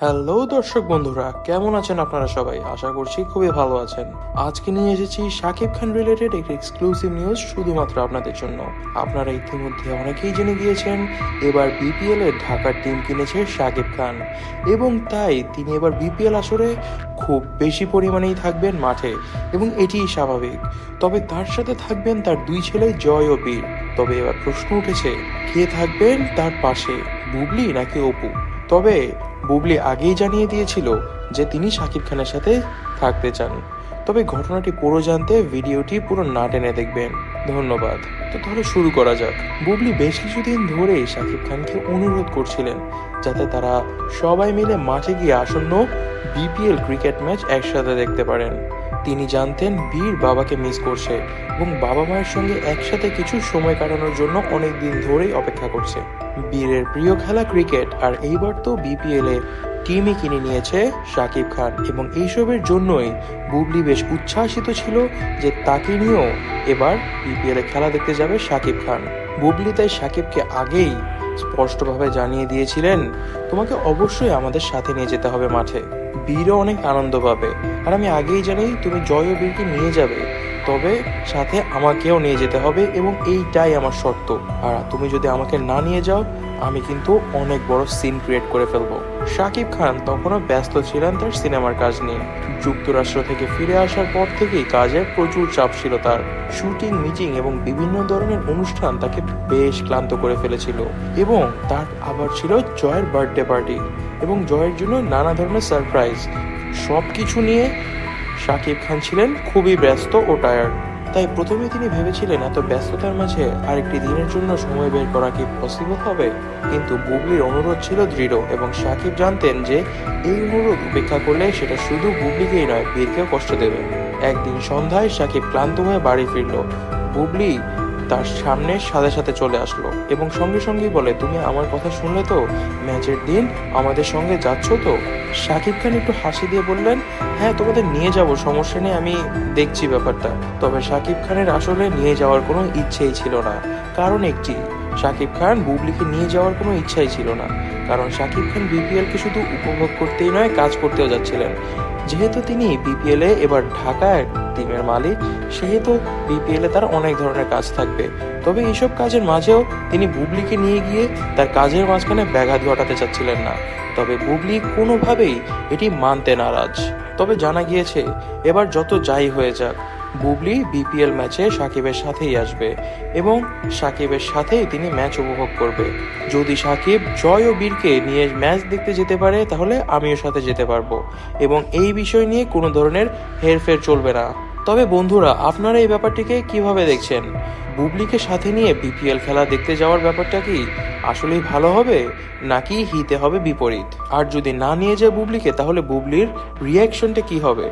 Hello দর্শক বন্ধুরা, কেমন আছেন আপনারা সবাই? আশা করছি খুবই ভালো আছেন। আজকে নিয়ে এসেছি শাকিব খান রিলেটেড একটি এক্সক্লুসিভ নিউজ শুধুমাত্র আপনাদের জন্য। আপনারা ইতিমধ্যে অনেকেই জেনে গিয়েছেন এবার বিপিএল এর ঢাকার টিম কিনেছে শাকিব খান, এবং তাই তিনি এবার বিপিএল আসরে খুব বেশি পরিমাণেই থাকবেন মাঠে, এবং এটিই স্বাভাবিক। তবে তার সাথে থাকবেন তার দুই ছেলে জয় ও বীর। তবে এবার প্রশ্ন উঠেছে, কে থাকবেন তার পাশে, বুবলি নাকি অপু? তবে বুবলি আগেই জানিয়ে দিয়েছিল যে তিনি শাকিব খানের সাথে থাকতে চান। তবে ঘটনাটি পুরো জানতে ভিডিওটি পুরো না টেনে দেখবেন। ধন্যবাদ। তো তাহলে শুরু করা যাক। বুবলি বেশ কিছুদিন ধরেই শাকিব খানকে অনুরোধ করছিলেন যাতে তারা সবাই মিলে মাঠে গিয়ে আসন্ন বিপিএল ক্রিকেট ম্যাচ একসাথে দেখতে পারেন। তিনি জানতেন বীর বাবাকে মিস করছে এবং বাবা মায়ের সঙ্গে একসাথে কিছু সময় কাটানোর জন্য অনেক দিন ধরেই অপেক্ষা করছে। বীরের প্রিয় খেলা ক্রিকেট, আর এইবার তো বিপিএল এ টিমই কিনে নিয়েছে শাকিব খান, এবং এইসবের জন্যই বুবলি বেশ উচ্ছ্বাসিত ছিল যে তাকে নিয়েও এবার বিপিএল এ খেলা দেখতে যাবে শাকিব খান। বুবলি তাই শাকিবকে আগেই স্পষ্টভাবে জানিয়ে দিয়েছিলেন, তোমাকে অবশ্যই আমাদের সাথে নিয়ে যেতে হবে মাঠে। বীরও অনেক আনন্দ পাবে, আর আমি আগেই জানি তুমি জয় ও বীরকে নিয়ে যাবে, তবে সাথে আমাকেও নিয়ে যেতে হবে, এবং এইটাই আমার শর্ত। আর তুমি যদি আমাকে না নিয়ে যাও, আমি কিন্তু অনেক বড় সিন ক্রিয়েট করে ফেলবো। শাকিব খান তখনও ব্যস্ত ছিলেন তার সিনেমার কাজ নিয়ে। যুক্তরাষ্ট্র থেকে ফিরে আসার পর থেকেই কাজের প্রচুর চাপ ছিল তার। শুটিং, মিটিং এবং বিভিন্ন ধরনের অনুষ্ঠান তাকে বেশ ক্লান্ত করে ফেলেছিল, এবং তার আবার ছিল জয়ের বার্থডে পার্টি এবং জয়ের জন্য নানা ধরনের সারপ্রাইজ। সবকিছু নিয়ে শাকিব খান ছিলেন খুবই ব্যস্ত ও টায়ার্ড। তাই প্রথমে তিনি ভেবেছিলেন এত ব্যস্ততার মাঝে আরেকটি দিনের জন্য সময় বের করা কি পসিবল হবে, কিন্তু বুবলির অনুরোধ ছিল দৃঢ়, এবং শাকিব জানতেন যে এই অনুরোধ উপেক্ষা করলে সেটা শুধু বুবলিকেই নয়, বীরকেও কষ্ট দেবে। একদিন সন্ধ্যায় শাকিব ক্লান্ত হয়ে বাড়ি ফিরল। বুবলি তার সামনে সাথে সাথে চলে আসলো এবং সঙ্গে সঙ্গেই বলে, তুমি আমার কথা শুনলে তো? ম্যাচের দিন আমাদের সঙ্গে যাচ্ছ তো? শাকিব খান একটু হাসি দিয়ে বললেন, হ্যাঁ তোমাদের নিয়ে যাব, সমস্যা নেই, আমি দেখছি ব্যাপারটা। তবে শাকিব খানের আসলে নিয়ে যাওয়ার কোনো ইচ্ছেই ছিল না। কারণ একটি, শাকিব খান বুবলিকে নিয়ে যাওয়ার কোনো ইচ্ছাই ছিল না, কারণ শাকিব খান বিপিএল কে শুধু উপভোগ করতেই নয়, কাজ করতেও যাচ্ছিলেন। যেহেতু তিনি বিপিএল এ এবার ঢাকার টিমের মালিক, সেহেতু বিপিএল এ তার অনেক ধরনের কাজ থাকবে। তবে এইসব কাজের মাঝেও তিনি বুবলিকে নিয়ে গিয়ে তার কাজের মাঝখানে ব্যাঘাত ঘটাতে চাচ্ছিলেন না। তবে বুবলি কোনোভাবেই এটি মানতে নারাজ। তবে জানা গিয়েছে এবার যত যাই হয়ে যাক, বুবলি বিপিএল ম্যাচে সাকিবের সাথেই আসবে, এবং সাকিবের সাথেই তিনি ম্যাচ উপভোগ করবে। যদি সাকিব জয় ও বীরকে নিয়ে ম্যাচ দেখতে যেতে পারে, তাহলে আমিও সাথে যেতে পারবো, এবং এই বিষয় নিয়ে কোনো ধরনের হেরফের চলবে না। তবে বন্ধুরা, আপনারা এই ব্যাপারটিকে কিভাবে দেখছেন? বুবলিকে সাথে নিয়ে বিপিএল খেলা দেখতে যাওয়ার ব্যাপারটা কি আসলেই ভালো হবে, নাকি হিতে হবে বিপরীত? আর যদি না নিয়ে যায় বুবলিকে, তাহলে বুবলির রিয়াকশনটা কি হবে?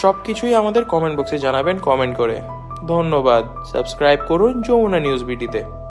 সবকিছুই আমাদের কমেন্ট বক্সে জানাবেন কমেন্ট করে। ধন্যবাদ। সাবস্ক্রাইব করুন যমুনা নিউজ বিডিতে।